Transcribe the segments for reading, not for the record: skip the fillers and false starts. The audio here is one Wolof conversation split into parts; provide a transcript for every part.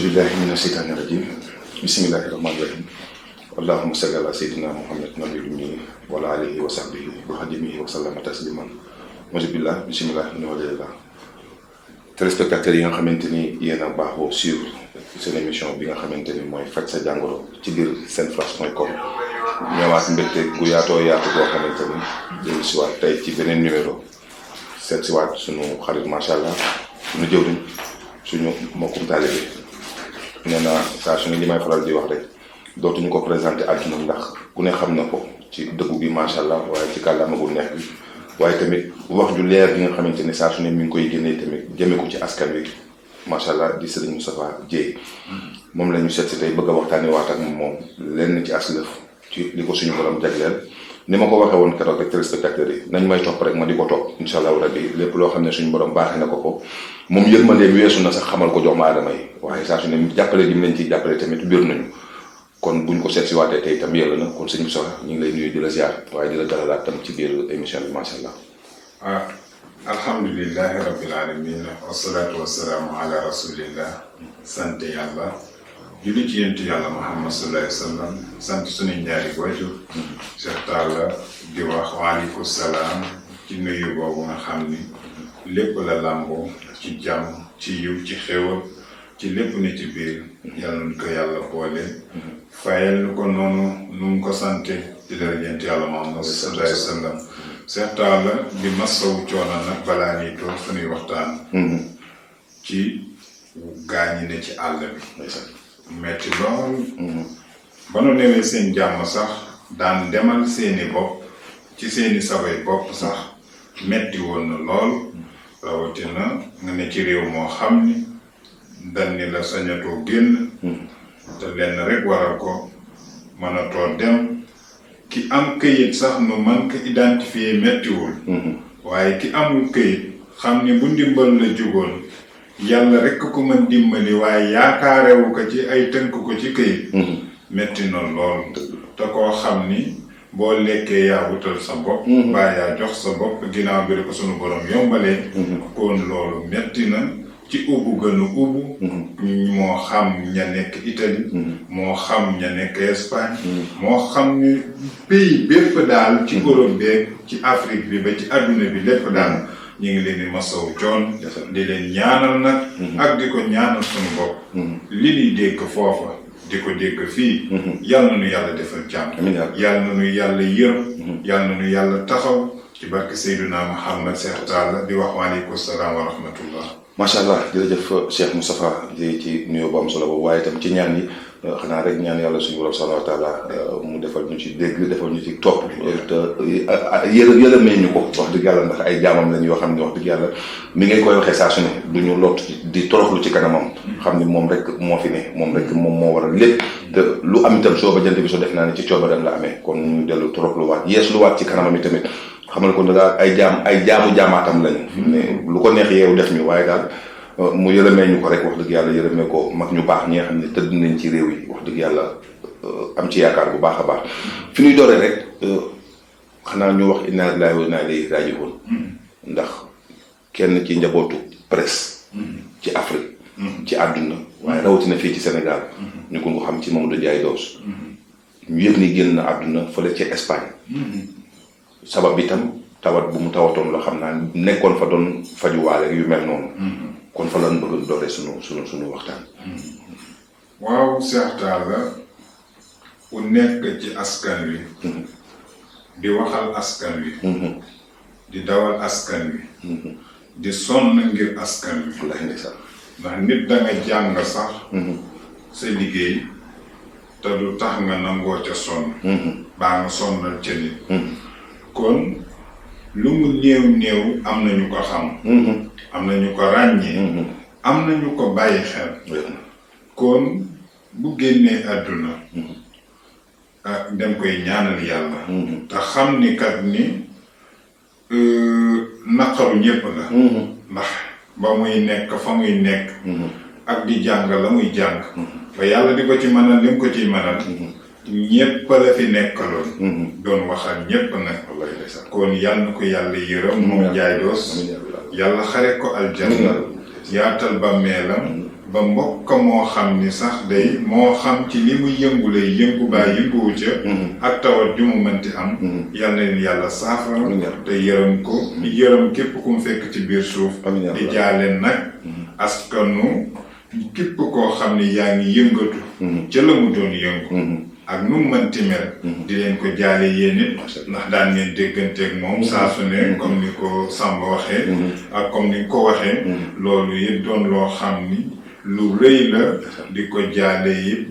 billahi mina shaytani rajim bismillahi rahmani rahim allahumma salli ala sayyidina muhammad nabiyil ummi wa ala alihi wa sahbihi wa xadimihi wa sallama tasliman mojibillah bismillah ni walillah téléspectateurs yi nga xamante ni yéen a baaxoo suivre seen émission bi nga xamante ni mooy faj sa jàngoro ci biir senflash.com ñëwaat mbégte gu yaatoo yaatu boo xamante ni jël si waat tey ci beneen numéro seet si waat suñu xarit macha allah suñu jëwriñ suñu mbokkum taalibe nee naa saa su ne li may faral di wax rek dootuñu ko présenté àdduna ndax ku ne xam na ko ci dëggu bi macha allah waaye ci kàllaama gu neex bi waaye tamit wax ju leer bi nga xamante ne saa su ne mi ngi koy génnee tamit jëmee ko ci askan wi macha allah di Serigne Moustapha Dieye moom la ñu seet si tey bëgg a waxtaanee waat ak moom lenn ci aslëf ci li ko suñu borom jagleel ni ma ko waxee woon keroog rek téléspectateurs yi nañ may topp rek ma di ko topp incha allah rabbi lépp loo xam ne suñu borom baaxee na ko moom yërmandeem weesu na sax xamal ko jox ma aadama yi waaye saa su ne jàppale ji mu leen ciy jàppale tamit biir nañu kon buñ ko seet si waatee tey itam yàlla na kon sëñ bi soxla ñu ngi lay nuyu di la ziar waaye di la dalalaat tam ci biir émission bi macha allah. alhamdulilahi rabbil alamin wasalaatu wasalaamu ala rasulillah sant yàlla julli ci yent yàlla muhammad sallallahu alayhi wa sallam sant suñu ñaari waajur Cheikh Talla di wax waaleykum salaam ci nuyu boobu nga xam ni lépp la làmboo ci jàmm ci yiw ci xéwal ci lépp ne ci biir yàlla nu ko yàlla boole fayal nu ko noonu nu mu ko sante di dara yent yàlla muhammad sallallahu alayhi wa sallam Cheikh Talla di masawu coono nag balaa ñuy toog suñuy waxtaan ci gaañi ne ci àll bi metti lool ba nu newee seen jàmm sax daan demal seeni bopp ci seeni sabay bopp sax metti woon na lool rawatina nga ne ci réew moo xam ni dañ ni la sañatoo génn te lenn rek waral ko mënatoo dem ki am këyit sax nu man ko identifier mettiwul waaye ki amul këyit xam ni bu ndimbal la jugoon yàlla rek ko mën dimbali waaye yaakaarewu ko ci ay tënk ko ci këyit metti na lool te koo xam ni boo lekkee yaa wutal sa bopp mbaa yaa jox sa bopp ginnaaw bi rek ko sunu borom yombalee kon loolu metti na ci ubbu gënu ubbu moo xam ña nekk Italie moo xam ña nekk Espagne moo xam ni pays bépp daal ci Europe beeg ci Afrique bi ba ci adduna bi lépp daal ñu ngi leen di masawu coon di leen ñaanal nag ak di ko ñaanal suñu bopp li ñuy dégg foofa di ko dégg fii yàlla na nu yàlla defal jàmm yàlla na nu yàlla yërëm yàlla na nu yàlla taxaw ci barke Seydina Muhammad Cheikh Talla di wax waaleykum salaam wa rahmatullah macha allah jërëjëf Cheikh Moustapha di ci nuyoo bu am solo boobu waaye itam ci ñaan yi xanaa rek ñaan yàlla suñu borom subhanahu wa taala mu defal ñu ci dégg defal ñu ci topp te yërëmee ñu ko wax dëgg yàlla ndax ay jaamam lañ yoo xam ne wax dëgg yàlla mi ngay koy waxee saa su ne du ñu lot di toroxlu ci kanamam xam ni moom rek moo fi ne moom rek moom moo waral lépp te lu am itam soo ba jant bi soo def naa ne ci coobaram la amee kon ñu dellu toroxluwaat yees luwaat ci kanamam yi tamit xamal ko daal ay jaamu jaamaatam lañu fi mu ne lu ko neex yeewu def ñu waaye daal mu yërëmee ñu ko rek wax dëgg yàlla yërëmee ko mag ñu baax ñi nga xam ne tëdd nañ ci réew yi wax dëgg yàlla am ci yaakaar bu baax a baax fi ñuy dooree rek xanaa ñu wax inna lillahi wa inna ilayhi raaji'uun ndax kenn ci njabootu presse ci Afrique ci àdduna waaye rawatina fii ci Sénégal ñu ko xam ci Mamadou Ndiaye Doss ñu yëg ni génn na àdduna fële ci Espagne sabab bi tam tawat bu mu tawatoon la xam naa nekkoon fa doon fajuwaale yu mel noonu kon fa lan bëgg dooree sunu waxtaan waaw Cheikh Talla ku nekk ci askan wi di waxal askan wi di dawal askan wi di sonn ngir askan wi ndax nit da nga jàng sax sa liggéey te du tax nga nangoo ca sonn baa nga sonnal ca nit kon lu mu néew am nañu ko xam am nañu ko ràññee am nañu ko bàyyi xel kon bu génnee àdduna dem koy ñaanal yàlla te xam ni kat ni naqaru ñépp la ndax ba muy nekk fa muy nekk ak di jàng la muy jàng ba yàlla di ko ci mënal li mu ko ciy mënal ñépp la fi nekkaloon doon waxal ñépp nag kon yàlla na ko yàlla yërëm moom Ndiaye Doss yàlla xare ko aljanna yaatal ba meelam ba mbokk moo xam ni sax day moo xam ci li mu yëngu lay yëngu baa yënguwu ca ak tawat ju mu mënti am yal na leen yàlla saafara te yërëm ko yërëm képp ku mu fekk ci biir suuf di jaaleen nag askanu képp koo xam ni yaa ngi yëngatu ca la mu doon yëngu ak nu mu mënti mel di leen ko jaale yéen it ndax daan ngeen dégganteeg moom saa su ne comme ni ko Samba waxee ak comme ni ko waxee loolu it doon loo xam ni lu rëy la di ko jaale it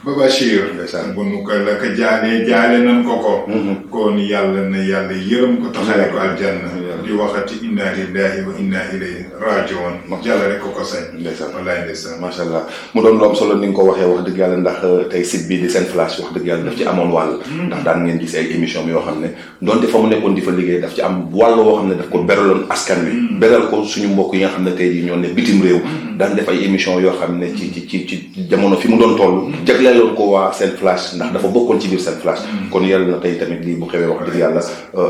ba Bachir bu nu ko la ko jaale nañ ko kon yàlla na yàlla yërëm ko taxale ko aljanna di waxati inna lillahi wa inna ilayhi rajiun jàllale ko sañ wallaay ndeysaan macha allah mu doon lu am solo ni nga ko waxee wax dëgg yàlla ndax tey site bii di Sen Flash wax dëgg yàlla daf ci amoon wàll ndax daan ngeen gis ay émission yoo xam ne donte fa mu nekkoon di fa liggéey daf ci am wàll woo xam ne daf ko beraloon askan wi beral ko suñu mbokk yi nga xam ne tey jii ñoo ne bitim réew daan def ay émission yoo xam ne ci jamono fi mu doon toll jagleeloon ko waa Sen Flash ndax dafa bokkoon ci biir Sen Flash kon yàlla na tey tamit lii bu xewee wax dëgg yàlla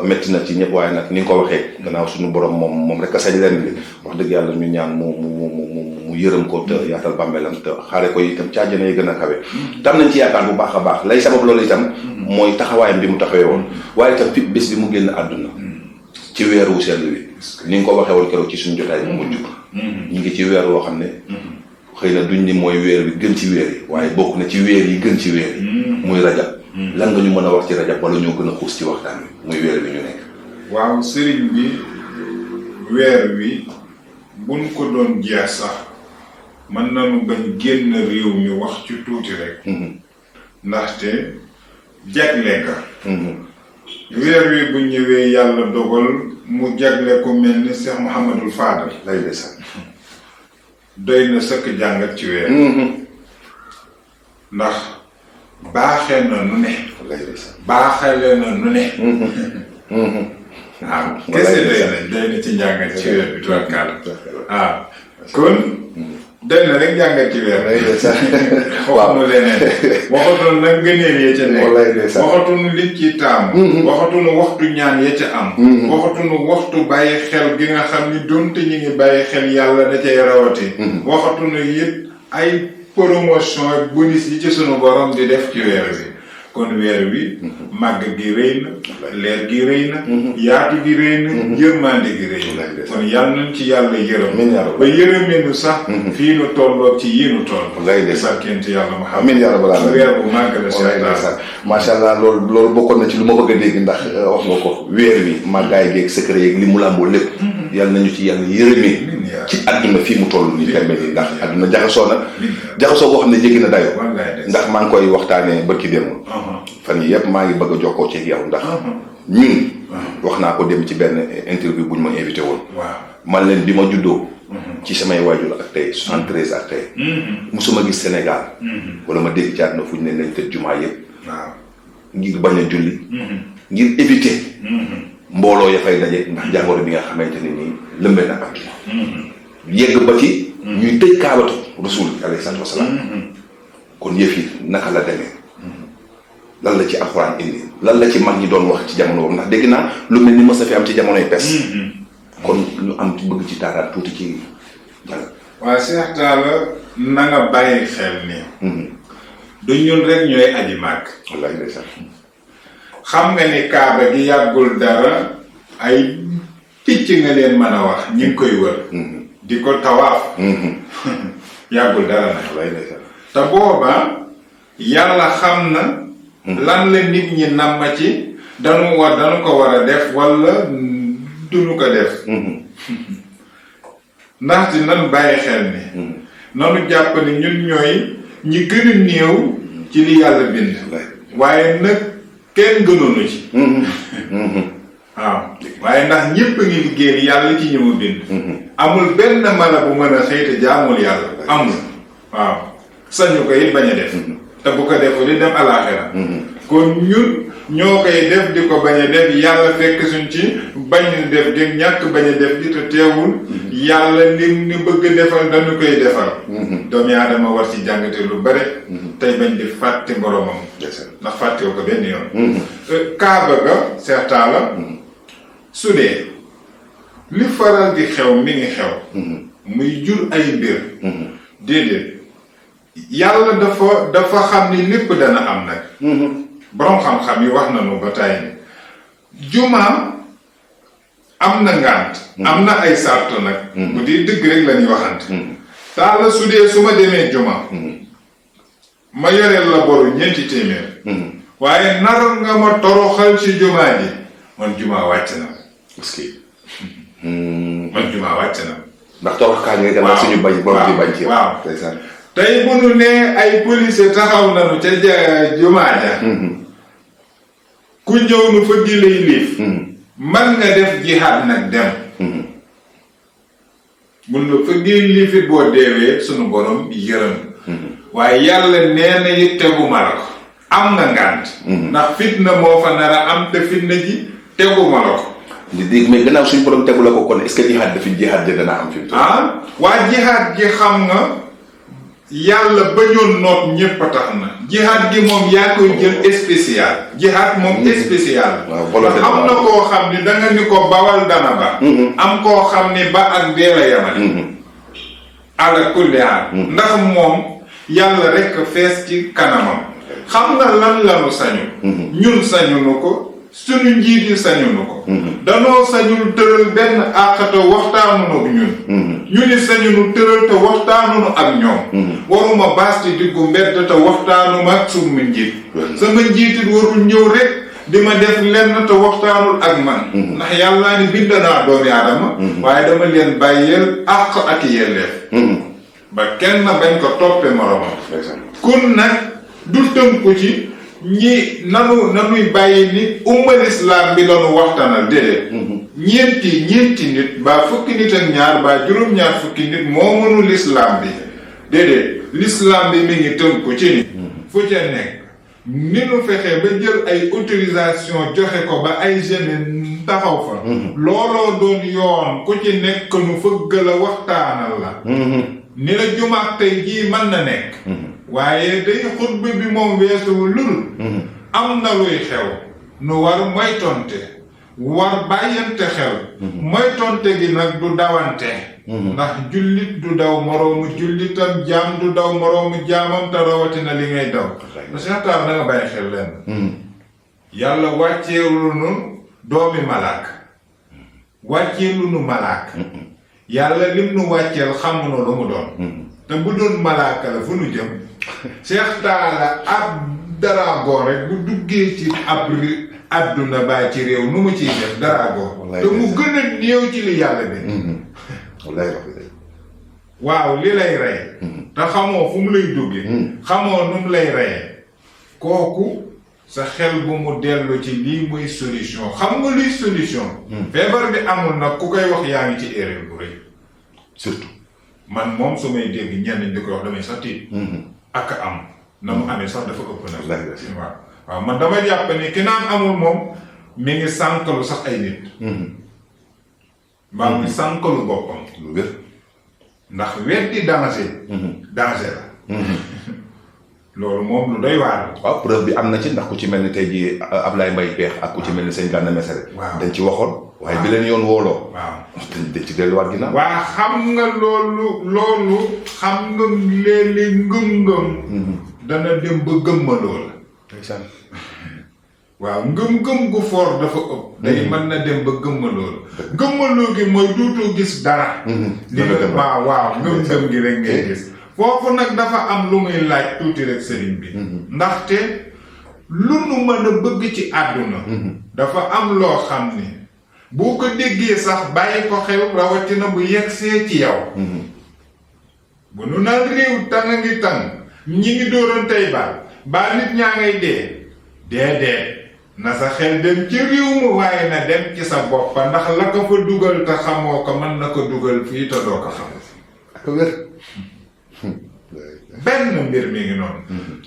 métti na ci ñëpp waaye nag ni nga ko waxee gannaaw suñu borom moom rek a sañ leen bi wax dëgg yàlla ñu ñaan mu yërëm ko te yaatal bàmmeelam te xaare ko itam ci àjjana yi gën a kawe tam nañ ci yaakaar bu baax a baax lay sabab loolu itam mooy taxawaayam bi mu taxawee woon waaye itam fi bés bi mu génn àdduna ci weeru sell wi ni nga ko waxee woon keroog ci suñu jotaay bu mujj ñu ngi ci weer woo xam ne xëy na duñ ni mooy weer bi gën ci weer yi waaye bokk na ci weer yi gën ci weer yi muy rajab lan nga ñu mën a wax ci rajab wala ñoo gën a xuus ci waxtaan wi muy weer bi ñu nekk waaw sëriñ bi weer wi buñ ko doon jeex sax mën nañu bañ génn réew mi wax ci tuuti rek ndaxte jagle nga weer wi bu ñëwee yàlla dogal mu jagle ko mel ni Cheikh Mouhamadul Fadal lay ndeysaan doy na sëkk jàngat ci weer ndax baaxee na nu ne baaxale na nu ne waaw kese doy na ci njàngat ci weer bi tubarkalla waaw kon doy na rek jàngat ci weer waxatuñu leneen waxatuñu nag ngëneel ya ca nekk waxatuñu liñ ci taamu waxatuñu waxtu ñaan ya ca am waxatuñu waxtu bàyyi xel gi nga xam ni donte ñi ngi bàyyi xel yàlla da cay rawati waxatuñu it ay promotion ak bonus yi ci sunu borom di def ci weer bi kon weer wi màgg gi rëy na leer gi rëy na yaatu gi rëy na yërmande gi rëy na kon yàlla nañ ci yàlla yërëm ba yërëmeenu sax fii nu tolloog ci yii nu toll barkente yàlla ma xam amiin yaa rabbal aalamiin weer bu màgg la seetaan macha allah loolu bokkoon na ci lu ma bëgg a dégg ndax wax nga ko weer wi màggaay geeg secret yeeg li mu làmboo lépp yàlla nañu ci yàlla yërëmee ci àdduna fii mu toll nii tembe nii ndax àdduna jaxasoo boo xam ne jéggi na dayo ndax maa ngi koy waxtaanee barki démb fan yi yëpp maa ngi bëgg a jokkoo ci yow ndax ñun wax naa ko dem ci benn interview bu ñu ma invité woon man leen bi ma juddoo ci samay waajur ak tey 73 ak tey musuma gis Sénégal wala ma dégg ci àdduna fu ñu ne nañ tëj jumaa yëpp ngir bañ a julli ngir éviter mbooloo ya fay daje ndax jàngoro bi nga xamante ne nii lëmbee na àdduna yegg ba ci ñuy tëj kaabatu rasul alayhi salaatu wasalaam kon yëf yi naka la demee lan la ci alxuraan indi lan la ci mag ñi doon wax ci jamono boobu ndax dégg naa lu mel ni mës a fi am ci jamonoy pes kon ñu am ci bëgg ci taaraat tuuti ci jàng waaw Cheikh Talla na nga bàyyi xel ni du ñun rek ñooy aji màgg wallaay ndeysaan xam nga ni kaaba gi yàggul dara ay picc nga leen mën a wax ñi ngi koy wër di ko tawaaf yàggul dara nag wallaay ndeysaan te booba yàlla xam na lan la nit ñi namma ci danu ko war a def wala duñu ko def ndaxte nan bàyyi xel ni nanu jàpp ni ñun ñooy ñi gën a néew ci li yàlla bind waaye nag kenn gënoonu ci waaw waaye ndax ñépp a ngi liggéey yàlla ci ñi mu bind amul benn mala bu mën a xëy te jaamul yàlla amul waaw sañu ko it bañ a def te bu ko defu di dem alaaxira kon ñun ñoo koy def di ko bañ a def yàlla fekk suñ ci bañ def di ñàkk bañ a def di te teewul yàlla li ñu bëgg defal dañu koy defal doomu aadama war ci jàngate lu bare tey bañ di fàtte boromam ndax fàttewu ko benn yoon kaaba ga Cheikh Talla su dee li faral di xew mi ngi xew muy jur ay mbir déedéet yàlla dafa xam ni lépp dana am nag. boroom xam-xam yi wax nañu ba tey ni jumaa am na ngànt. am na ay sart nag. bu dee dëgg rek la ñuy waxante. taala su dee su ma demee jumaa. ma yoreel la boru 4 téeméer. waaye nar nga ma toroxal ci jumaa ji man jumaa wàcc na. est-ce que. man jumaa wàcc na. ndax torox kaa ngay dem ak suñu bañ. borom di bañ ci waaw tey bu nu nee ay policier taxaw nañu ca jumaa ja. ku ñëw nu fa gi lay liif. man nga def jihaad nag dem. mun na fa gi liifit boo deewee sunu borom yërëm. waaye yàlla nee na it teguma la ko. am nga ngànt. ndax fitna moo fa nar a am te fitna ji teguma la ko. di mais gannaaw suñu borom tegu la ko kon est-ce que jihaad dafi jihaad ja dana am fi mu ah waa jihaad gi xam nga yàlla bañoon noot ñépp a tax na jihaad gi moom yaa koy jël spécial jihaad moom spécial ndax am na koo xam ni danga ni ko bawal dana ba am koo xam ni ba ak dee la yamale ala kulli haal ndax moom yàlla rekk fees ci kanamam xam nga lan lanu sañu ñun sañu nu ko suñu njiit yi sañunu ko danoo sañul tëral benn àq te waxtaanunu ak ñun ñu ni sañunu tëral te waxtaanunu ak ñoom waruma baas ci diggu mbedd te waxtaanuma ak suma njiit sama njiitit warul ñëw rek di ma def lenn te waxtaanul ak man ndax yàllaa ni bind naa doomi aadama waaye dama leen bàyyeel àq ak yelleef ba kenn bañ ko toppe moromam kun nag du tënku ci ñi nanuy bàyyi ni ummal islam bi lañu waxtaanal déedéet ñeenti nit baa fukki nit ak ñaar baa juróom-ñaar fukki nit moo mënul l'islam bi déedéet l'islam bi mi ngi tënku ci ni fu ca nekk ni nu fexee ba jël ay autorisation joxe ko ba ay jeunes taxaw fa looloo doon yoon ku ci nekk nu fëgg la waxtaanal la ni la jumaat tey jii mën na nekk waaye day xutba bi moom weesuwu lul am na luy xew nu war moytonte war bàyyante xel moytonte gi nag du dawante ndax jullit du daw moroomu jullitam jaam du daw moroomu jaamam te rawatina li ngay daw da seetaan na nga bàyyi xel leen yàlla wàcceelu nu doomi malaak wàcceelu nu malaak yàlla lim nu wàcceel xamuno lu mu doon te bu doon malaaka la fu nu jëm Cheikh Talla ab daraagoo rek bu duggee ci ab àdduna baa ci réew nu mu ciy def daraagoo te mu gën a néew ci li yàlla bi waaw li lay rey te xamoo fu mu lay duggee xamoo nu mu lay reyee kooku sa xel bu mu dellu ci lii muy solution xam nga luy solution feebar bi amul nag ku koy wax yaa ngi ci erreur bu rëy surtout man moom su may dégg ñenn di ko wax damay sax tiit ak am na mu amee sax dafa ëpp na waaw man dama jàpp ni ki naan amul moom mi ngi sànkalu sax ay nit mbaa mi sànkalu boppam lu wér ndax weddi danger la loolu moom lu doy waar waaw preuve bi am na ci ndax ku ci mel ni tey jii Ablaye Mbaye Peex ak ku ci mel ni sëñ Gana Messere dañ ci waxoon waaye bi leen yoon wooloo waaw dañ ci delluwaat ginnaaw waa xam nga loolu xam nga léeg-léeg ngëm-ngëm dana dem ba gëmmaloo la waaw ngëm-ngëm gu fort dafa ëpp day mën na dem ba gëmmaloo la gëmmaloo gi mooy duutoo gis dara li nga waaw ngëm-ngëm gi rek ngay gis foofu nag dafa am lu muy laaj tuuti rek sëriñ bi ndaxte lu nu mën a bëgg ci àdduna dafa am loo xam ni boo ko déggee sax bàyyi ko xel rawatina bu yegsee ci yow bu nu naan réew tàng ngi tàng ñi ngi dóoran tey baa nit ñaa ngay dee déedéet na sa xel dem ci réew mu waaye na dem ci sa boppa ndax la ko fa dugal te xamoo ko mën na ko dugal fii te doo ko xam ak wér benn mbir mi ngi noonu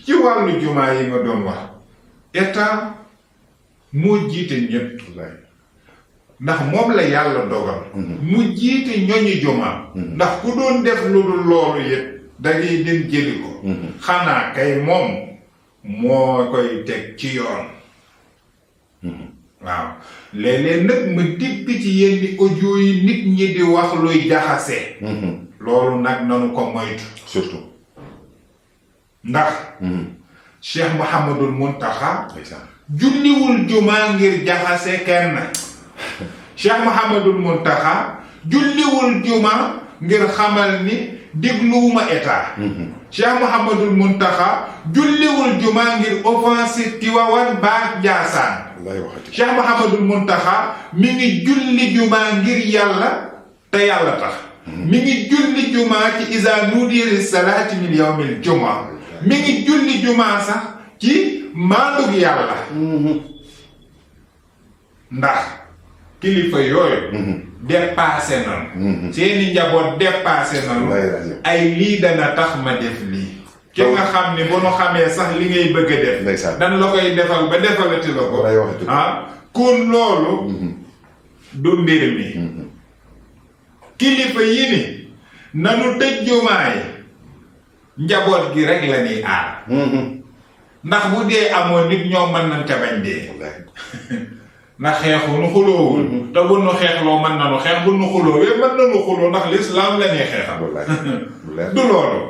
ci wàllu jumaa yi nga doon wax état moo jiite ñëpp ndax moom la yàlla dogal mu jiite ñoñi jumaa ndax ku doon def lu dul loolu yëpp dangay dem jëli ko xanaa kay moom moo koy teg ci yoon waaw léeg-léeg nag ma dégg ci yenn audio yi nit ñi di wax luy jaxase loolu nag nanu ko moytu surtout ndax Cheikh Mouhamadul Muntaxa julliwul juma ngir jaxase kenn Cheikh Mouhamadul Muntaxa julliwul juma ngir xamal ni dégluwuma état Cheikh Mouhamadul Muntaxa julliwul juma ngir offensive Tiwaawan ba Njaasaan Cheikh Mouhamadul Muntaxa mi ngi julli juma ngir yàlla te yàlla tax mi ngi julli juma ci iza nudiya lis-salaati min yawmil juma mi ngi julli juma sax ci maandug yàlla ndax kilifa yooyu dépassé nañu seeni njaboot dépassé nañu ay lii dana tax ma def lii ki nga xam ni bu nu xamee sax li ngay bëgg a def dan la koy defal ba defalati la ko kon loolu du mbir mi kilifa yi ni nanu tëj jumaa yi njaboot gi rek la ñuy aar ndax bu dee amoon nit ñoo mën nañ ca bañ dee ndax xeexu nu xuloowul te bu nu xeexloo mën nanu xeex bu nu xuloowee mën nanu xuloo ndax lislaam la ñuy xeexal du loolu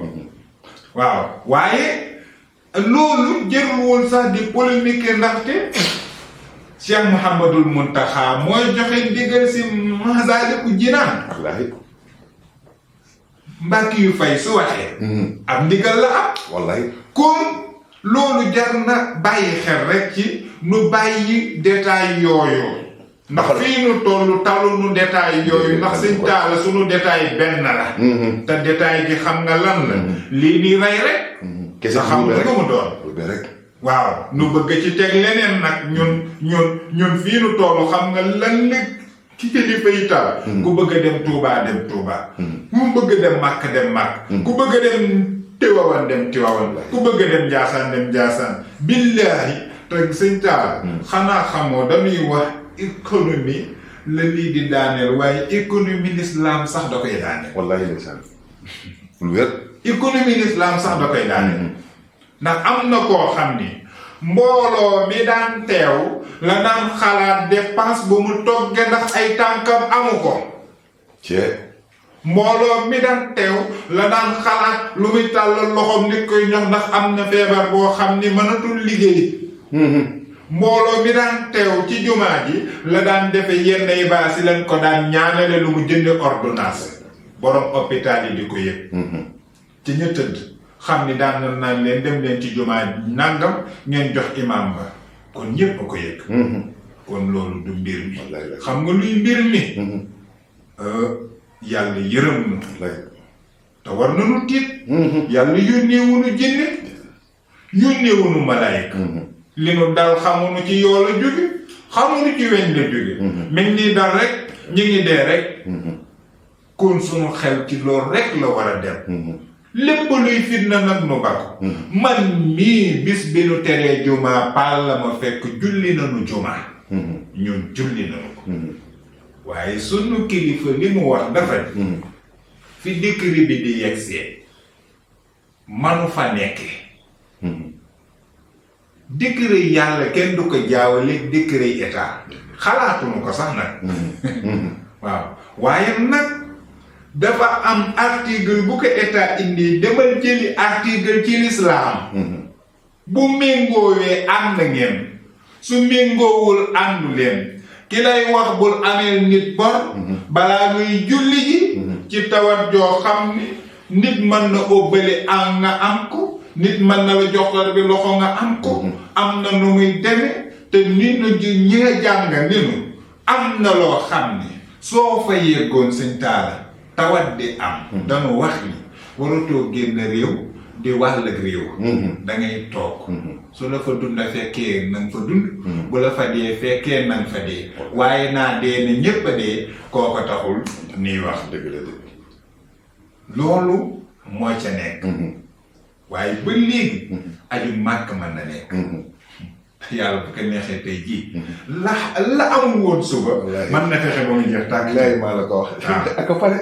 waaw waaye loolu jërul woon sax di polémique ndaxte Cheikh Mouhamadul Muntaxa mooy joxe ndigal si Masaalikul Jinaan mbàkki yu fay su waxee am ndigal la am wallaay kon loolu jar na bàyyi xel rek ci nu bàyyi détail yooyu ndax fii nu tollu talu nu détail yooyu ndax Sëñ Taala sunu détail benn la te détail gi xam nga lan la lii nii rey rek kese xam nga lu mu doon waaw nu bëgg ci teg leneen nag ñun fii nu tollu xam nga lan la ki kilifa yi tal ku bëgg a dem Touba dem Touba ku bëgg a dem Màkk dem Màkk ku bëgg a dem Tiwaawan dem Tiwaawan ku bëgg a dem Njaasaan dem Njaasaan billaahi te Sëñ Taala xanaa xamoo dañuy wax économie la lii di daaneel waaye économie l'islam sax da koy daaneel wallaahi ndeysaan lu wér économie l'islam sax da koy daaneel ndax am na koo xam ni mbooloo mi daan teew la daan xalaat dépense bu mu togge ndax ay tànkam amu ko mbooloo mi daan teew la daan xalaat lu muy tàllal loxoom nit koy ñox ndax am na feebar boo xam ni mënatul liggéey mbooloo mi daan teew ci jumaa ji la daan defe yenn yi baa si leen ko daan ñaanale lu mu jënde ordonnance borom hôpital yi di ko yëg ci ña tëdd xam ni daan na naan leen dem leen ci jumaa nangam ngeen jox imam ba kon ñépp a ko yëg kon loolu du mbir mi xam nga luy mbir mi yàlla yërëm nu te war nañu tiit yàlla yónneewunu jinne yónneewunu malaayika li nu dal xamuñu ci yoo la jóge xamuñu ci weñ la jóge mel nii dal rek ñu ngi dee rek kon sunu xel ci loolu rek la war a dem lépp luy fitna nag nu bakko man mii bis bi nu teree jumaa paal la ma fekk julli nanu jumaa ñun julli nanu ko waaye sunu kilifa li mu wax dafa fi décret bi di yegsee manu fa nekke décret yàlla kenn du ko jaawale décret état xalaatuñu ko sax nag waaw waaye nag dafa am article bu ko état indi demal jëli article ci l'islam bu méngoowee ànd ngeen su méngoowul àndu leen ki lay wax bul ameel nit bor balaa ngay julli ji ci tawat joo xam ni nit mën na óbbali am nga am ko nit mën na la joxlar bi loxo nga am ko am na nu muy deme te nit na ñi nga jàng ninu am na loo xam ni soo fa yeggoon Sëñ Taala tawat di am danu wax ni waratoo génn réew di wàll ak réew da ngay toog su la fa dund fekkee nanga fa dund bu la fa dee fekkee nanga fa dee waaye naa dee ne ñépp a dee kooko taxul nii wax dëgg la dëgg loolu moo ca nekk waaye ba léegi aju màkk mën na nekk yàlla bu ko neexee tey jii la amul woon suba man na fexe ba mu jeex tàkk lay maa la ko wax ak pare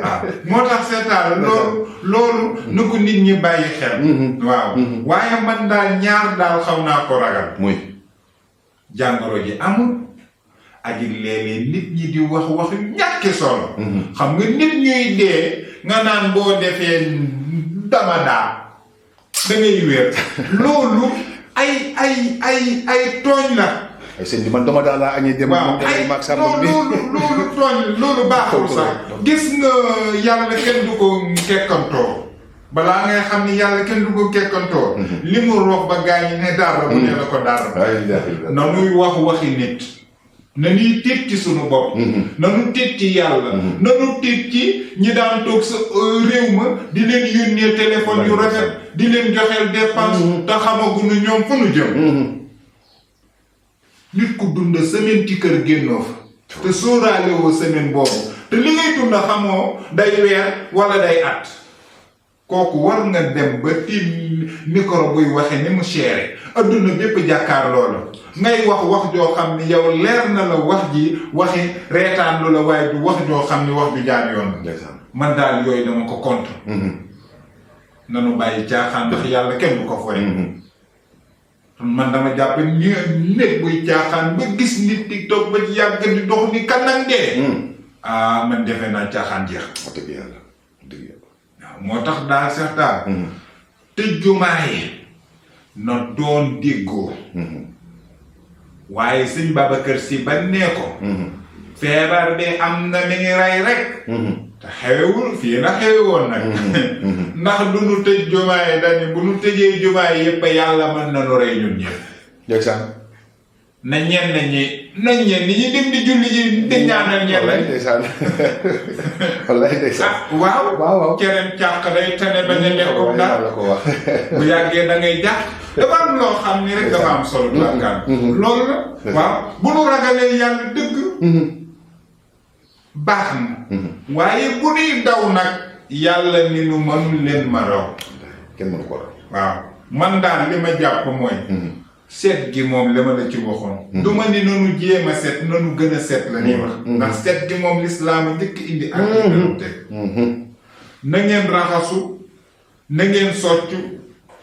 moo tax seetaan loolu nu ko nit ñi bàyyi xel waaw waaye man daal ñaar daal xaw naa ko ragal muy jàngoro ji amul ak léeg-léeg nit ñi di wax ñàkki solo. xam nga nit ñuy dee nga naan boo defee dama daa da ngay wér. loolu ay tooñ la. ay sëñ bi man dama daal laa añee dem. waaw loolu tooñ loolu baaxul sax. gis nga yàlla kenn du ko kekkantoo. balaa ngay xam ni yàlla kenn du ko kekkantoo. li mu roof ba gaa yi ne dara bu ne la ko dara. na muy waxi nit. na ñuy tiit ci sunu bopp. na nu tiit ci yàlla. na nu tiit ci ñi daan toog sa réew ma di leen yónnee téléphone yu rafet di leen joxeel dépense. te xamaguñu ñoom fu nu jëm. nit ku dund semaine ci kër génnoo fa. te sóoraale woo semaine boobu. te li ngay dund xamoo day weer wala day at. kooku war nga dem ba tiim micro buy waxe ni mu seere adduna bépp jàkkaar loolu ngay wax joo xam ni yow leer na la wax ji waxi reetaan lu la waaye du wax joo xam ni wax ju jaar yoon man daal yooyu dama ko contre. nanu bàyyi caaxaan ndax yàlla kenn du ko foye. man dama jàpp ni nit buy caaxaan ba gis nit di toog ba yàgg di dox ni kanam dee. man defe naa caaxaan jeex. dëgg yàlla. moo tax daal sax daal. te jumaa yi na doon déggoo. waaye sëñ Babacar Si ba nee ko. feebar bi am na mi ngi rey rek. te xewewul fii na xewewoon nag. ndax du nu tëj jumaa yi dañu bu nu tëjee jumaa yi yëpp yàlla mën na nu rey ñun ñëpp. ndeysaan. na ñenn ñi dem di julli ji di ñaanal ñenn. wallaay ndeysaan. wallaay ndeysaan. waaw. kerem càq day tane bañ a lekkum daal la ko wax. bu yàggee da ngay jàq. dafa am loo xam ni rek dafa am solo. loolu la. waaw bu nu ragalee yàlla dëgg. baax na. waaye bu nuy daw nag. yàlla ni nu mënul leen ma raw. kenn mënu ko raw. waaw man daal li ma jàpp mooy. set gi moom li ma la ci waxoon. du ma ni nanu jéem a set nanu gën a set la ñuy wax. ndax set gi moom lislaam a njëkk indi ak te na ngeen raxasu na ngeen soccu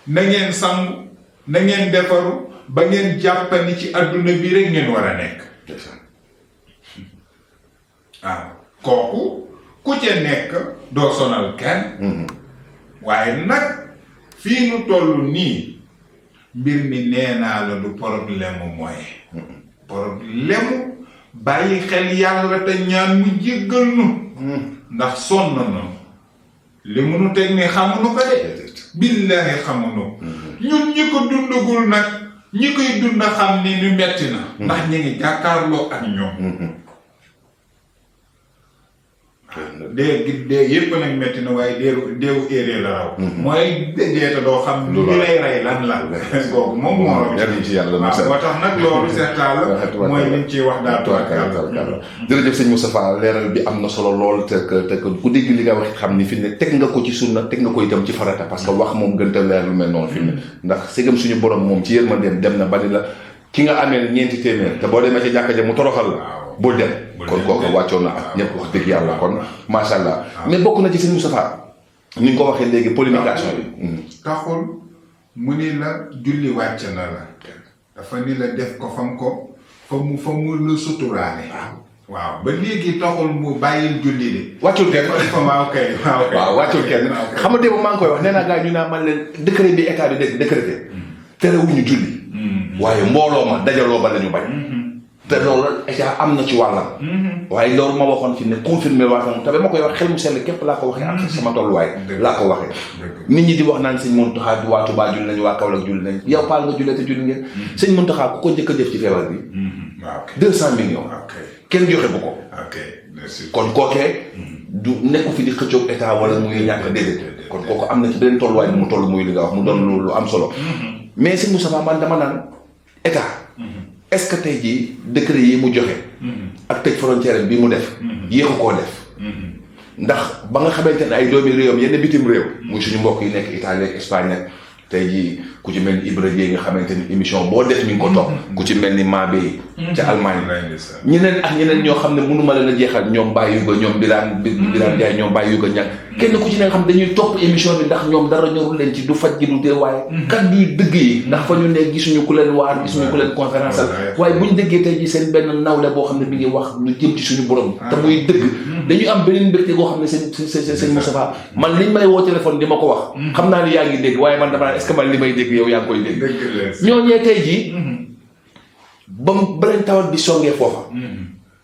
na ngeen sangu na ngeen defaru ba ngeen jàppani ci adduna bi rek ngeen war a nekk. waaw kooku ku ca nekk doo sonal kenn. waaye nag fii nu toll nii. mbir mi nee naa la du problème mooy. problème bàyyi xel yàlla te ñaan mu jéggal nu. ndax sonn na li mu nu teg ni xamuñu ko de. billaahi xamuñu. ñun ñi ko dundagul nag ñi koy dund xam ni ñu metti na. ndax ñu ngi jàkkaarloo ak ñoom. dee yépp nag metti na waaye deewu éeree la raw. mooy deeta doo xam lu ñu lay rey lan la. kooku moom moo raw. ci yàlla moo tax nag loolu seetaa la mooy liñ ciy wax daal tubaarkalla. jërëjëf sëñ Moustapha leeral bi am na solo lool te ku dégg li nga wax xam ni fi ne teg nga ko ci sunna teg nga ko itam ci farata parce que wax moom gën a leer lu mel noonu fi ne ndax segam suñu borom moom ci yërmandeem dem na ba ni la ki nga amee ñeenti téeméer te boo demee ci jàkka ja mu toroxal la bul dem kon kooku wàccoon na ak ñëpp wax dëgg yàlla kon macha allah mais bokk na ci sëñ Moustapha ni nga ko waxee léegi polémication bi. taxul mu ni la julli wàcc na la dafa ni la def ko fa mu la suturaale. waaw ba léegi taxul mu bàyyil julli de. wàccul kenn waaw wàccul kenn xam nga démb maa ngi koy wax nee naa gars ñu naa man leen décret bi état bi décrété terewuñu julli. waaye mbooloo ma dajaloo ba la ñu bañ. te loolu état am na ci wàllam. waaye loolu ma waxoon fi ne confirmé waat te ba ma koy wax xel mu sell képp laa ko waxee ak sama tolluwaay laa ko waxee. nit ñi di wax naan sëñ Mountakha di waa Touba julli nañu waa Kaolack julli nañu yow Paal nga jullee te julli ngeen. sëñ Mountakha ku ko njëkk a def ci feebar bi. 200 millions. kenn joxe bu ko. kon kookee du nekku fi di xëccoog état wala muy ñàkk a déedéet. kon kooku am na ci beneen tolluwaay bi mu toll muy li nga wax mu doon lu am solo. mais sëñ Moustapha man dama naan état. est-ce que tey jii décret yi mu joxe. ak tëj frontière bi mu def. yéexu koo def. ndax ba nga xamante ne ay doomi réewam yenn bitim réew. muy suñu mbokk yi nekk Italie ak Espagne tey jii ku ci mel ni Ibra Gueye nga xamante ni émission boo def mi ngi ko topp. ku ci mel ni Mabé. ca Allemagne. ñeneen ak ñeneen ñoo xam ne mënu ma leen a jeexal ñoom Baye Yuga ñoom Birane Ndiaye ñoom Baye Yuga ñag kenn ku ci ne nga xam dañuy topp émission bi ndax ñoom dara ñorul leen ci du faj gi du dee waaye. kaddu yu dëgg yi ndax fa ñu ne gisuñu ku leen waar gisuñu ku leen conférence al waaye bu ñu déggee tey jii seen benn nawle boo xam ne mi ngi wax lu jëm ci suñu borom. te muy dëgg dañuy am beneen mbégte boo xam ne seen Moustapha man liñ may woo téléphone di ma ko wax. xam naa ni yaa ngi dégg waaye man dama est-ce que man li may dégg yow yaa ngi koy dégg. ñooñee tey jii ba leen tawat bi songee foofa.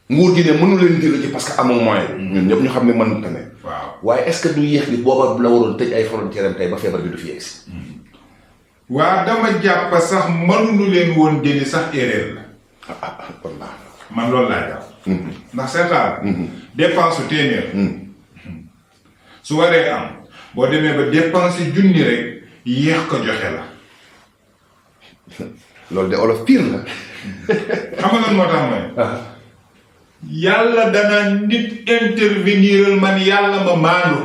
nguur gi ne mënu leen jël ci parce que amul moyen. ñun ñëpp ñu xam ne mënut a ne. waaw waaye est-ce que du yéex bi booba la waroon tëj ay frontières am tey ba feebar bi du fi yegg si. waa dama jàpp sax mënuñu leen woon jëli sax erreur la. man loolu laa jàpp. ndax seetaan. dépense su téeméer. su waree am boo demee ba dépense junni rek yéex ko joxe la. loolu de olof pire la. xam nga lan moo tax mooy. yàlla dana nit interveniral man yàlla ma maandu.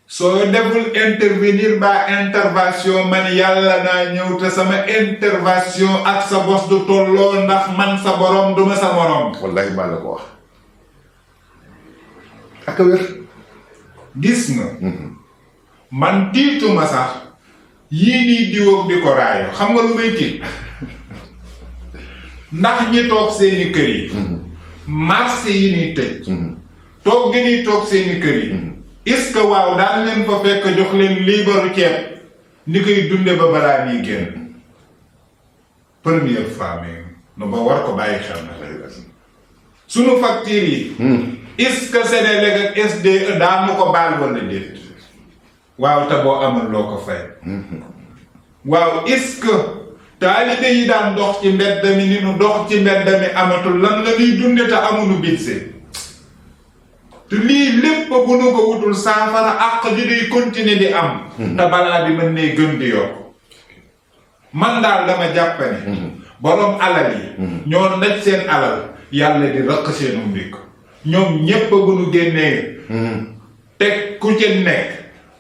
soo deful intervenir ba intervention man yàlla naa ñëw te sama intervention ak sa bos du tolloo ndax man sa borom duma sa morom. wallahi maa la ko wax. ak wér. gis nga. man tiituma sax yii nii diwoog di ko raayo xam nga lu may tiit ndax ñi toog seeni kër yi. marché yi ñuy tëj. toog gi ñuy toog seeni kër yi. est-ce que waaw daan leen fa fekk jox leen liibaru ceeb ni koy dunde ba balaa ñuy génn première fois no ba war ko bàyyi xel na sunu facture yi. est-ce que Sénélec ak SDE daanu ko baal wala déet. waaw te boo amul loo ko fay. waaw est-ce que taalibe yi daan dox ci mbedd mi ni nu dox ci mbedd mi amatul lan la ñuy dunde te amuñu bitse. te lii lépp bu nu ko wutul saafara àq ji day continuer di am. te balaa bi mën ne gën di yokk. man daal dama jàpp ne. borom alal yi. ñoo ndaj seen alal yàlla di rëq seenu mbir. ñoom ñépp bu nu génnee. teg ku ci nekk.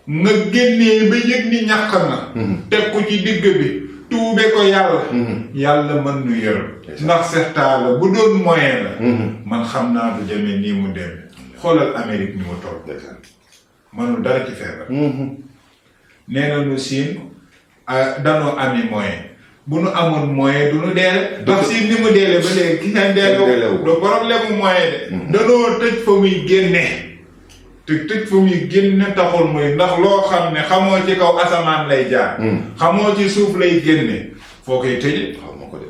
nga génnee ba yëg ni ñàkk na. teg ko ci digg bi. tuube ko yàlla. yàlla mën nu yërëm. ndax certain la bu doon moyen la. man xam naa du demee nii mu demee. xoolal Amérique ni mu toll. mënul dara ci feebar. nee na nu Siin danoo ami moyen bu nu amoon moyen du nu deele. ndax Siin ni mu deele ba léegi ki nga deelewu do problème mu moyen de. danoo tëj fa muy génne. te tëj fa muy génne taxul muy ndax loo xam ne xamoo ci kaw asamaan lay jaar. xamoo ci suuf lay génne. foo koy tëje. xaw ma ko de.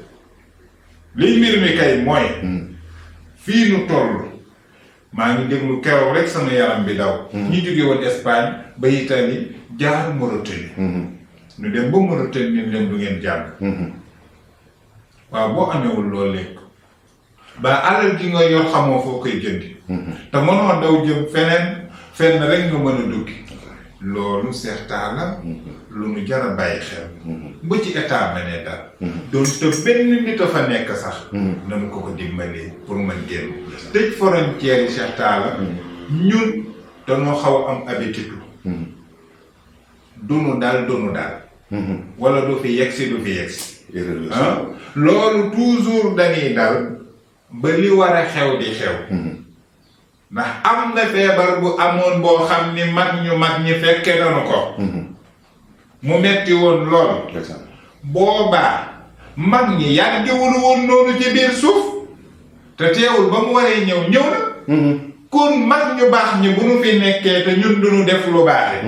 liy mbir mi kay mooy. fii nu toll. maa ngi déglu keroog rek sama yaram bi daw. ñi jóge woon Espagne ba Italie jaar Mauritanie. ñu dem ba Mauritanie ñu leen du ngeen jàng. waaw boo amewul loo lekk. ba alal gi nga yor xamoo foo koy jëndi. te mënoo daw jëm fenn rek nga mën a duggi. loolu certain la. lu nu jar a bàyyi xel. ba ci état ba ne daal. doon te benn nit a fa nekk sax. nanu ko dimbalee pour mën génn. tëj frontière yi certain la. ñun dañoo xaw a am habitude. dunu daal. wala du fi yegsi. loolu toujours dañuy dal ba li war a xew di xew. ndax am na feebar bu amoon boo xam ni mag ñi fekke nañu ko. mu metti woon lool. boobaa mag ñi yàggiwul woon noonu ci biir suuf. te teewul ba mu waree ñëw na. kon mag ñu baax ñi bu nu fi nekkee te ñun duñu def lu baaxe.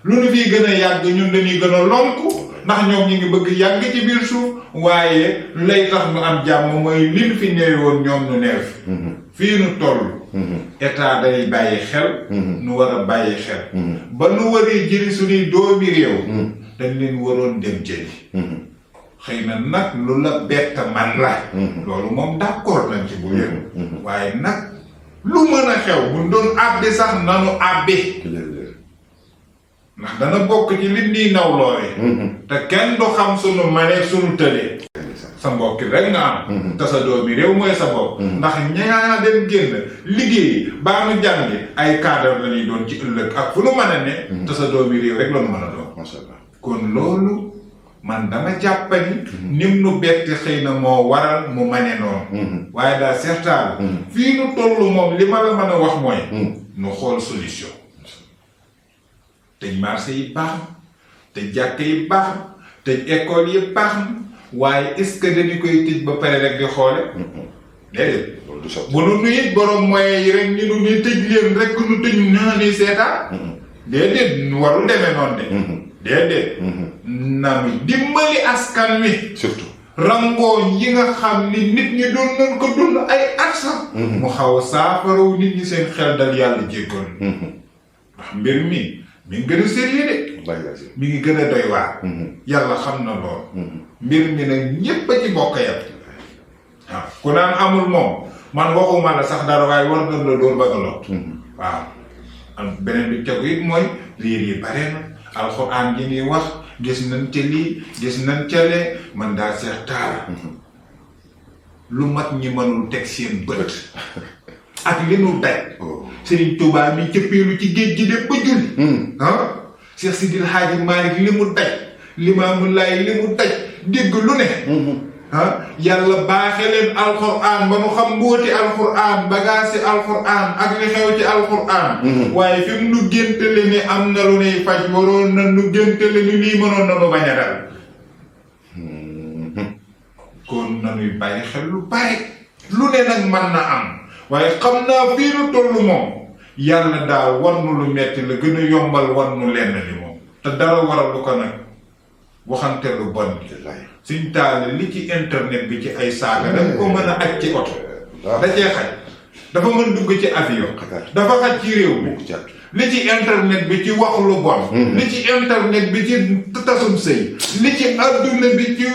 lu nu fiy gën a yàgg ñun dañuy gën a lonku. ndax ñoom ñu ngi bëgg yàgg ci biir suuf. waaye lay tax nu am jàmm mooy li nu fi neew woon ñoom nu neef. fii nu toll. état day bàyyi xel. nu war a bàyyi xel. ba nu waree jëli suñuy doomi réew. dañ leen waroon dem jëli. xëy na nag lu la bett man la. loolu moom d'accord nañ ci bu yëg. waaye nag lu mën a xew bu doon àbbi sax nanu àbbi. ndax dana bokk ci li nii naw loole. te kenn du xam sunu mane sunu tëlee. sa mbokki rek nga am. te sa doomi réew mooy sa bopp. ndax ñaa dem génn liggéey baa nu jàngi ay cadre la ñuy doon ci ëllëg ak fu nu mën a ne. te sa doomi réew rek la nu mën a doon. macha allah. kon loolu man dama jàppani nim nu bett xëy na moo waral mu mane noonu. waaye daal certain fii nu toll moom li ma la mën a wax mooy. nu xool solution. tëj marché yi baax na tëj jàkk yi baax na tëj école yi baax na waaye est-ce que dañu koy tëj ba pare rek di xoole. déedéet. bu nu nuyit borom moyens yi rek ñu nu ni tëj leen rek nu tëj naa ni seetaan. déedéet warul demee noonu de. déedéet. na mi dimbali askan wi. surtout. rangooñ yi nga xam ni nit ñi doon nañ ko dund ay at sax. mu xaw a saafaraw nit ñi seen xel dal yàlla jéggal. ndax mbir mi ngi gën a sérieux de. mi ngi gën a doy waar. yàlla xam na lool. mbir mi nag ñépp a ci bokk yam. waaw ku naan amul moom man waxuma la sax dara waaye war na la doon bëgg a lot. waaw am beneen bi tegu it mooy liir yi bare na alxuraan gi ñuy wax gis nañ ca lii gis nañ ca lee man daa seex taara lu mag ñi mënul teg seen bët ak li nu daj. Serigne Touba mi cëppeelu ci géej gi de ba julli. Cheikh Sidil Hadji Malick li mu daj Limaamu Laay li mu daj dégg lu ne. yàlla baaxe leen alxuraan ba nu xam mbóoti alxuraan bagaasi alxuraan ak li xew ci alxuraan. waaye fi mu nu géntale ni am na lu nuy faj waroon na nu géntale ni lii mënoon na nu bañ a dal. kon nanuy bàyyi xel lu bari lu ne nag mën na am waaye xam naa fii nu tollu moom yàlla daal war nu lu metti la gën a yombal war nu lenn li moom te dara waral lu ko nag waxante lu bon suñ taal li ci internet bi ci ay saaga dañ ko mën a aj ci oto da cee xaj dafa mën dugg ci avion dafa xaj ci réew mi li ci internet bi ci wax lu bon li ci internet bi ci tasum sëy li ci adduna bi ci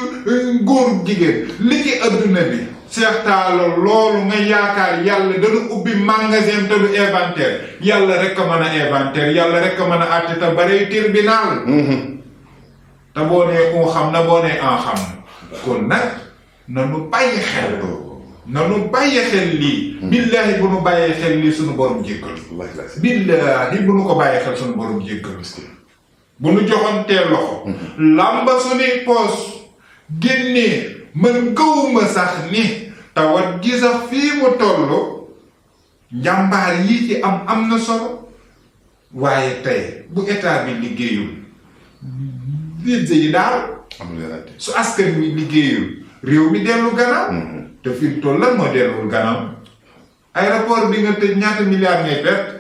góor jigéen li ci adduna bi Cheikh Talla loolu nga yaakaar yàlla dana ubbi magasin te du inventaire yàlla rek a mën a inventaire yàlla rek a mën a àtte te barey tribunal te boo nee ku xam na boo nee en xam kon nag nanu bàyyi xel nanu bàyyi xel lii billaahi bu nu bàyyee xel lii suñu borom jéggal billaahi bu nu ko bàyyee xel suñu borom jéggal bu nu joxantee loxo làmba suñuy poos génnee man gëwuma sax ni tawat gi sax fii mu tollu njàmbaar yii ci am na solo waaye tey bu état bi liggéeyul budget yi daal su askan wi liggéeyul réew mi dellu gannaaw te fi mu toll lan moo delluwul gannaaw aéroport bi nga tëj ñaata milliards ngay perte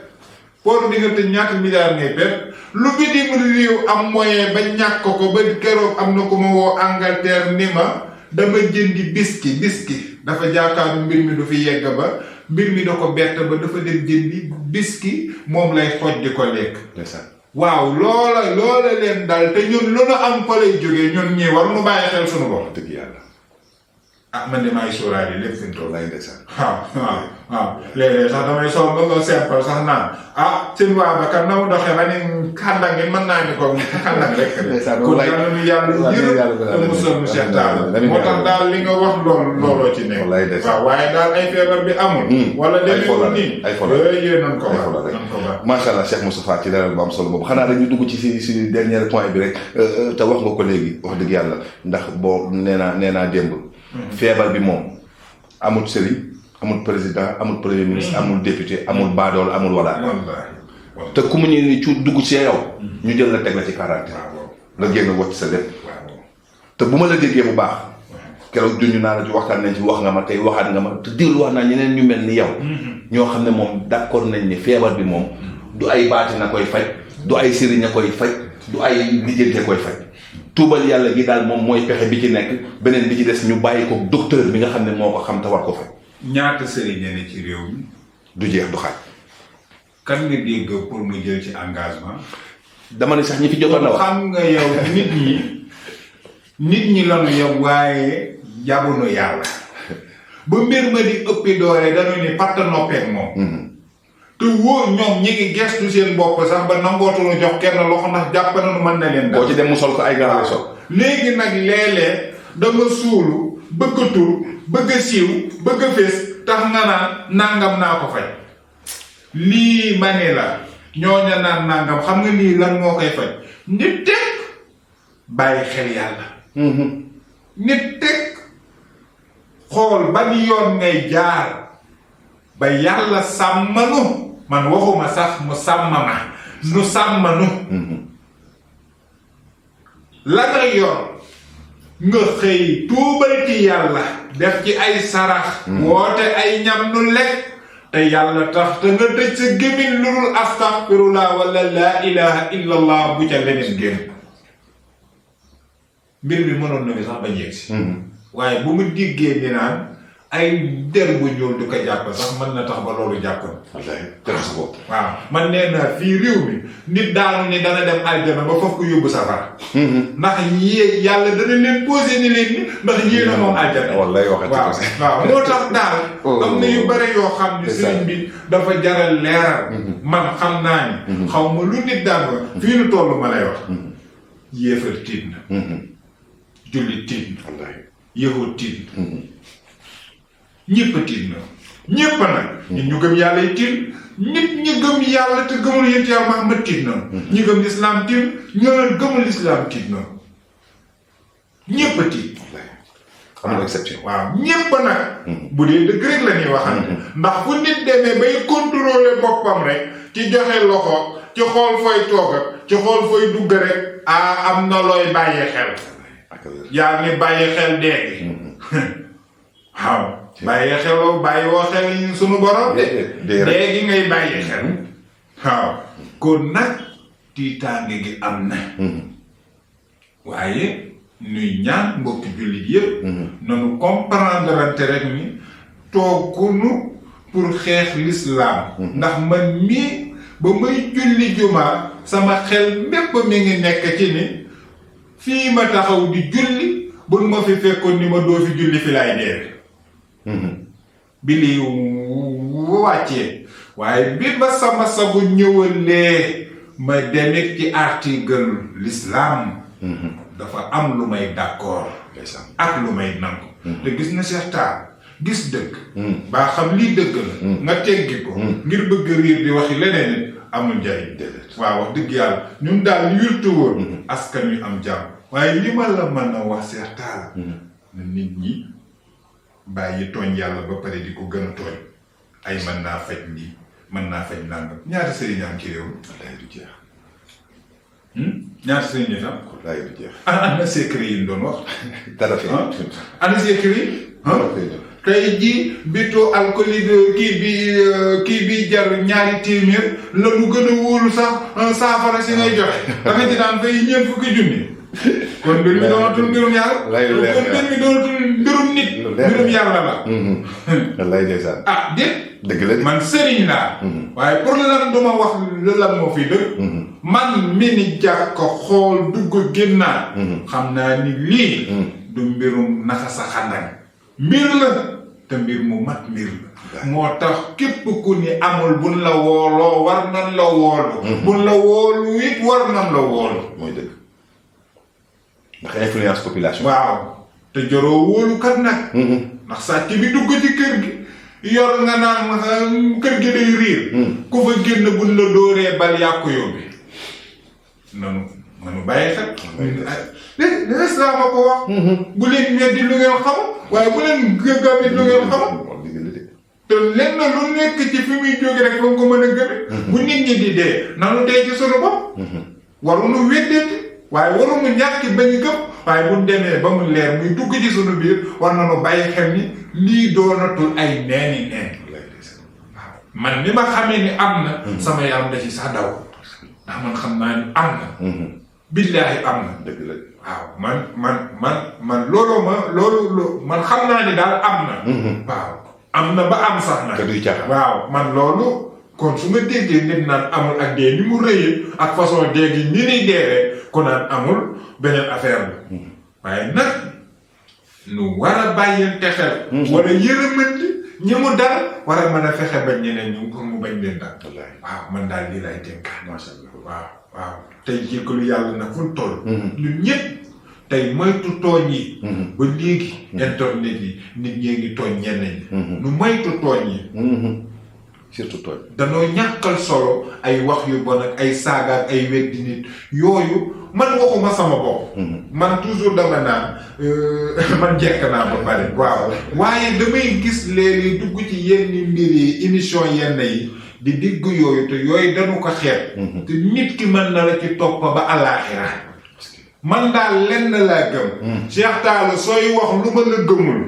port bi nga tëj ñaata milliards ngay perte lu bitim réew am moyen ba ñàkk ko ba keroog am na ko ma woo Angleterre ni ma dama jëndi biski dafa jaakaaru mbir mi du fi yegg ba mbir mi da ko bett ba dafa dem jëndi biski moom lay xoj di ko lekk. waaw loola leen dal te ñun lu nu am fa lay jógee ñun ñii war nu bàyyi xel suñu bopp. dëgg yàlla. ah man de maay sóoraale lépp fi mu toll. waaw léeg-léeg sax damay soog ba nga simple sax naan seen waa ba kan na mu doxee ba ni xandang gi mën naa ni ko xandang rek. kon yàlla nu yàlla yërëm te musal mu Cheikh Talla moo tax daal li nga wax looloo ci nekk. waaw waaye daal ay feebar bi amul. wala demewul nii ay folo yooyu nan ko wax nan ko wax. macha allah Cheikh Moustapha ci leeral bu am solo boobu xanaa dañuy dugg ci si dernier point bi rek te wax nga ko léegi wax dëgg yàlla ndax boo nee naa démb. feebar bi moom amul sëriñ amul président amul premier ministre amul député amul baadool amul wala te ku mu ñu ci dugg ci yow ñu jël la teg la ci quarantaine nga génn wacc sa lépp te bu ma la déggee bu baax keroog junj naa la ci waxtaan nañ ci wax nga ma tey waxaat nga ma te déglu wax naa ñeneen ñu mel ni yow ñoo xam ne moom d'accord nañ ni feebar bi moom du ay baati na koy faj du ay sëriñ a koy faj du ay lijjante koy faj tuubal yàlla gi daal moom mooy pexe bi ci nekk beneen bi ci des ñu bàyyi ko docteur bi nga xam ne moo ko xam te war ko faj. ñaata sëriñ ne ci réew mi. du jeex du xaaj. kan nga dégg pour mu jël ci engagement. dama ne sax ñi fi jotoon na wax. xam nga yow nit ñi lanu yow waaye jàppunu yàlla. ba mbir ma di ëppi doole dañu ni patt noppeek moom. te wóor ñoom ñi ngi gestu seen bopp sax ba nangootuñu jox kenn loxo ndax jàpp nañu mën na leen. boo ci dem mu sol ko ay garab sol. léegi nag léeg-léeg dama suulu bëgg a tur bëgg a siiw bëgg a fees tax nga naan nangam naa ko faj lii ma ne la ñooña naan nangam xam nga lii lan moo koy faj nit teg bàyyi xel yàlla. nit teg xool ban yoon ngay jaar ba yàlla sàmmanu man waxuma sax mu sàmmama nu sàmmanu la nga yor nga xëy tuubal ci yàlla def ci ay sarax woote ay ñam nu lekk te yàlla tax te nga tëj sa gémmiñ lu dul astaghfirullah wala laa ilaha illallah bu ca leneen génn mbir mi mënoon na ni sax bañ yegg si waaye bu mu diggee ni naan ay der bu ñuul du ko jàpp sax mën na tax ba loolu jàpp na. wallaay def sa bopp. waaw man nee naa fii réew mi nit daanu ni dana dem aljana ba foofu ko yóbbu safara. ndax yéen yàlla dana leen posé ni leen ni ndax yéen a moom aljana. wallaay waxati ko si. waaw moo tax daal. am na yu bare yoo xam ne sëriñ bi dafa jaral leeral. man xam naa ni. xaw ma lu nit daan ko. fii nu toll ma lay wax. yéefar tiit na. jullit tiit na. wallaay yëhut tiit na. ñëpp a tiit na ñëpp nag. ñun ñu gëm yàlla yi tiit nit ñi gëm yàlla te gëmul yéen yàlla Muhammad tiit na. ñi gëm lislaam tiit ñoo gëmul lislaam tiit na ñëpp a tiit. amul exception. waaw ñëpp nag. bu dee dëgg rek la ñuy waxante. ndax fu nit demee bay contrôler boppam rek ci joxe loxo ci xool fooy toog ak ci xool fooy dugg rek am na looy bàyyi xel. yaa ngi bàyyi xel dee gi. waaw. bàyyi xeloo bàyyi woo xel yi sunu borom. léegi ngay bàyyi xel. waaw kon nag tiitaange gi am na. waaye ñuy ñaan mbokki jullit yëpp. nanu comprendre rek ni toogunu pour xeex l'islam. ndax man mii ba may julli jumaa sama xel mépp mi ngi nekk ci ni fii ma taxaw di julli bu ma fi fekkoon ni ma doo fi julli fi laay dee. bi lii wàccee waaye bi ba sama sabu ñëwalee ma demit ci article l'islam dafa am lu may d'accord ak lu may nangu te gis na Cheikh Tall gis dëgg baa xam lii dëgg la nga teggi ko ngir bëgg riir di waxi leneen nit amul njariñ waaw wax dëgg yàlla ñun daal li wirtu woon askan wi am jàmm waaye li ma la mën a wax Cheikh Tall na nit ñi bàyyi tooñ yàlla ba pare di ko gën a tooñ ay mën naa faj lii mën naa faj nangam ñaata sëriñ am ci réew mi. wallaay du jeex. ñaata sëriñ yi tam. wallaay du jeex. ana secret yi ñu doon wax. dara fi ana secret yi. tey jii bitu alcoolique kii bi jar ñaari téeméer la mu gën a wóolu sax saafara si ngay joxe. da nga ci daan fay ñeent fukki junni. kon mbir mi doonatul mbirum yàlla. kon mbir mi doonatul mbirum nit. mbirum yàlla la. wallaay ndeysaan. ah déet. dëgg la man sëriñ laa. waaye pour lan duma wax lan moo fi dëgg. man mi ni jàkk xool dugg génnaat. xam naa ni lii. du mbirum naka sa xandañ. mbir la te mbir mu mat mbir la. moo tax képp ku ni amul buñ la wooloo war nan la woolu. buñ la woolu it war nan la woolu. mooy dëgg. ndax influence population. waaw te joroo wóolu kat nag. ndax sàcc bi dugg ci kër gi yor nga naan kër gi day riir. ku fa génn buñ la dóoree bal yàqu yóbbi. nanu bàyyi xel. islam a ko wax. bu leen weddi lu ngeen xam waaye bu leen gëggamit lu ngeen xam. te lenn lu nekk ci fi muy jóge rek fa nga ko mën a gëme. bu nit ñi di dee nanu dee ci sunu bopp. waruñu weddeeti. waaye waruñu ñàkk bañ gëm waaye bu demee ba mu leer muy dugg ci sunu biir war nañu bàyyi xel ni lii doonatul ay neeni neen. waaw man ni ma xamee ni am na. sama yaram da ci sax daw ndax man xam naa ni am na. billaahi am na. dëgg la waaw man loolu man xam naa ni daal am na. waaw am na ba am sax na. te duy caaxaan. waaw man loolu. kon su ma déggee nit naan amul ak dee ni mu rëyee ak façon dee gi ni niy deewee ku naan amul beneen affaire la. waaye nag nu war a bàyyante xel. wala yërëmante ñi mu dal war a mën a fexe ba ñeneen ñu pour mu bañ leen dal. waaw man daal lii lay dénkaan. macha allah waaw tey jéggalu yàlla nag fu mu toll. ñun ñëpp tey moytu tooñ yi. ba léegi. internet yi nit ñee ngi tooñ ñenn ñi. nu moytu tooñ yi. surtout tooñ. danoo ñàkkal solo ay wax yu bon ak ay saaga ak ay weddi nit yooyu man waxuma sama bopp. man toujours dama naan man jekk naa ba pare waaw waaye damay gis léegi dugg ci yenn mbir yi émission yenn yi di digg yooyu te yooyu dañu ko xeeb. te nit ki mën na la ci topp ba àllaaxira man daal lenn laa gëm. Cheikh Talla sooy wax lu ma la gëmul.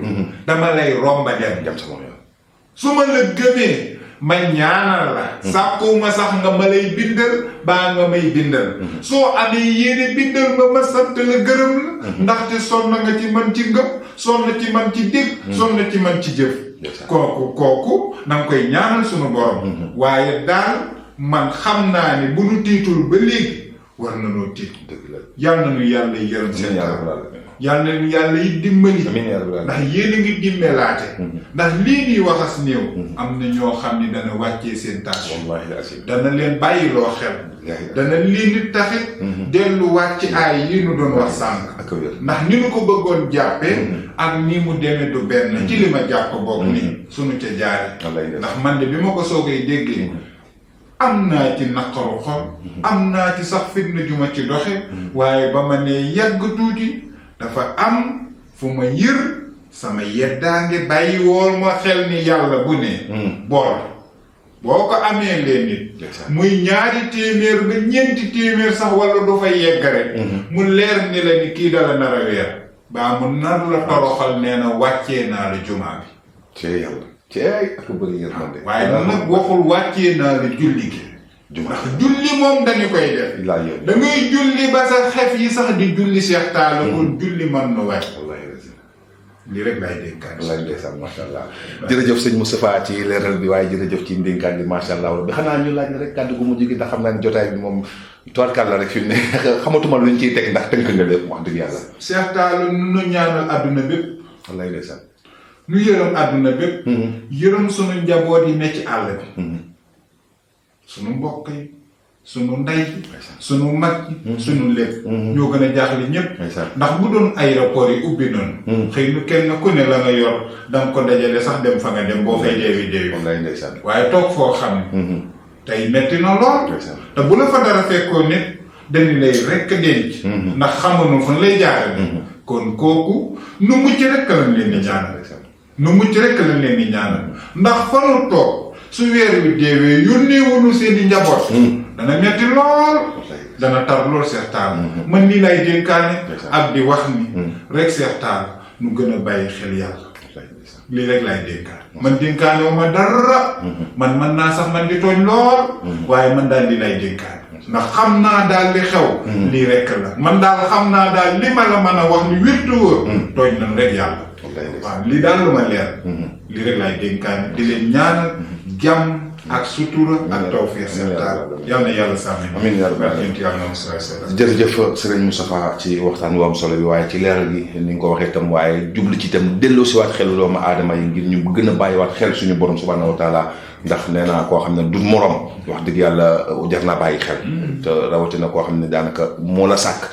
dama lay romba dem sama yoon. su ma la gëmee ma ñaanal la. sàkkuwuma sax nga ma lay bindal baa nga may bindal. soo amee yéene bindal ma sant la gërëm la. ndaxte sonn nga ci man ci ngëm sonn ci man ci dégg. sonn ci man ci jëf. kooku na nga koy ñaanal sunu borom. waaye daal man xam naa ne bu nu tiitul ba léegi war na noo tiit. yàlla na nu yàlla yërëm seen yàlla na nu yàlla yi dimbali. ndax yéen a ngi dimbalaate. ndax lii nii waxas néew. am na ñoo xam ni dana wàccee seen tâche. dana leen bàyyiloo xel. dana lii nit taxit. delluwaat ci aay yi nu doon wax sànq. ndax ni nu ko bëggoon jàppee. ak ni mu demee du benn. ci li ma jàpp bokk nii. sunu ca jaare ndax man de bi ma ko soogay déggee. am naa ci naqaru xol. am naa ci sax fitna ju ma ci doxe waaye ba ma ne yàgg tuuti dafa am fu ma yër sama yeddaange bàyyi wool ma xel ni yàlla bu ne bool boo ko amee leen nit muy 2 téeméer ba 4 téeméer sax wala du fa yegg rek mu leer ni la ni kii dala nar a weer baa mu nar la toroxal nee na wàccee naa la jumaa bi cee yàlla cee ak bëri yërmande waaye nag waxul wàccee naa la julli gi ndax julli moom dañu koy def da ngay julli ba sa xef yi sax di julli Cheikh Talla kon julli man nu wàcc lii rek laay dénkaan wallaay ndeysaan macha allah jërëjëf sëñ Moustapha ci leeral bi waaye jërëjëf ci ndénkaan bi macha allah bi xanaa ñu laaj la rek kàddu gu mujj gi ndax xam naa ne jotaay bi moom toirkal la rek fi mu ne xamatuma luñ ciy teg ndax tënk nga lépp wax dëgg yàlla Cheikh Talla nu nu ñaanal àdduna bépp wallaay ndeysaan nu yërëm àdduna bépp yërëm sunu njaboot yi ne ci àll bi sunu mbokk yi sunu ndey sunu mag yi sunu lépp ñoo gën a jaaxle ñëpp ndax bu doon aéroport yi ubbi noonu xëy nu kenn ku ne la nga yor danga ko dajale sax dem fa nga dem boo fay deewi waaye toog foo xam ne tey metti na lool te bu la fa dara fekkoo nit dañu lay rekk denc ndax xamuñu fan lay jaarale kon kooku nu mucc rekk lañ leen di ñaanal nu mucc rekk lañ leen di ñaanal ndax fanu toog su weer wi deewee yónnee wunu seeni njaboot dana metti lool dana tar lool Cheikh Talla man nii lay dénkaane ak di wax ni rek Cheikh Talla nu gën a bàyyi xel yàlla lii rek lay dénkaan man dénkaane wu ma dara man naa sax man di tooñ lool waaye man daal li lay dénkaan ndax xam naa daal li xew lii rek la man daal xam naa daal li ma la mën a wax ni wirtu wóor tooñ nañ rek yàlla waaw lii daal lu ma leer lii rek lay dénkaane di leen ñaanal jàmm ak sutura ak tawfiq Cheikh Talla yal na yàlla sàmm amiin yaa rabbal jërëjëf sëriñ Moustapha ci waxtaan wu am solo bi waaye ci leeral gi ni nga ko waxee itam waaye jublu ci itam delloo si waat xelu doomu aadama yi ngir ñu gën a bàyyiwaat xel suñu borom subhanahu wa taala ndax nee naa koo xam ne du morom wax dëgg yàlla jar naa bàyyi xel te rawatina koo xam ne daanaka moo la sàkk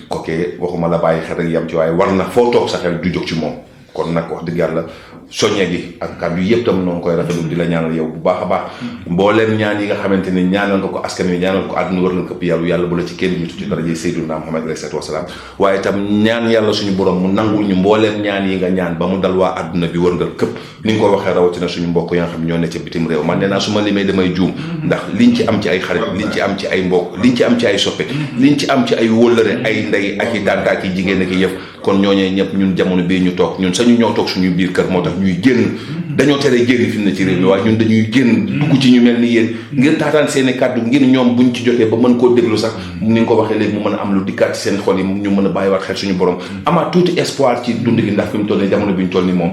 kookee waxuma la bàyyi xel rek yam ci waaye war na foo toog sa xel du jóg ci moom kon nag wax dëgg yàlla soññe gi ak kàddu yëpp tam noonu koy rafetlu di la ñaanal yow bu baax a baax mbooleem ñaan yi nga xamante ne ñaanal nga ko askan wi ñaanal ko àdduna war nga këpp yàlla bu la ci kenn jiitu ci daraje Seydina Muhammad alayhi salaatu wasalaam waaye itam ñaan yàlla suñu borom mu nangul ñu mbooleem ñaan yi nga ñaan ba mu dal waa àdduna bi war nga këpp ni nga ko waxee rawatina suñu mbokk yi nga xam ñoo ne ca bitim réew man nee naa su ma limee damay juum ndax liñ ci am ci ay xarit liñ ci am ci ay mbokk liñ ci am ci ay soppe liñ ci am ci ay wóllëre ay ndey ak i tànta ak i jigéen ak i yëf kon ñooñee ñëpp ñun jamono bii ñu toog ñun sañu ñoo toog suñu biir kër moo tax ñuy génn dañoo tere génn fi mu ne ci réew mi waaye ñun dañuy génn dugg ci ñu mel ni yéen ngir taataan seeni kàddu ngir ñoom buñ ci jotee ba mën koo déglu sax ni nga ko waxee léegi mu mën a am lu dikkaat ci seen xol yi ñu mën a bàyyiwaat xel suñu borom amaat tuuti espoir ci dund gi ndax fi mu toll nii jamono bi ñu toll nii moom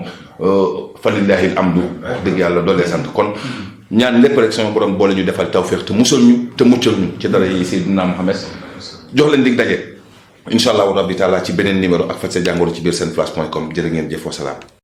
fa lillahi alhamdu wax dëgg yàlla doolee sant kon ñaan lépp rek sama borom boole ñu defal tawfiq te musal ñu te muccal ñu ci dara yi Seydina Muhammad jox leen dig daje incha allahu rabbi taala ci beneen numéro ak faj sa jàngoro ci biir senflash.com jërë ngeen jëf wasalaam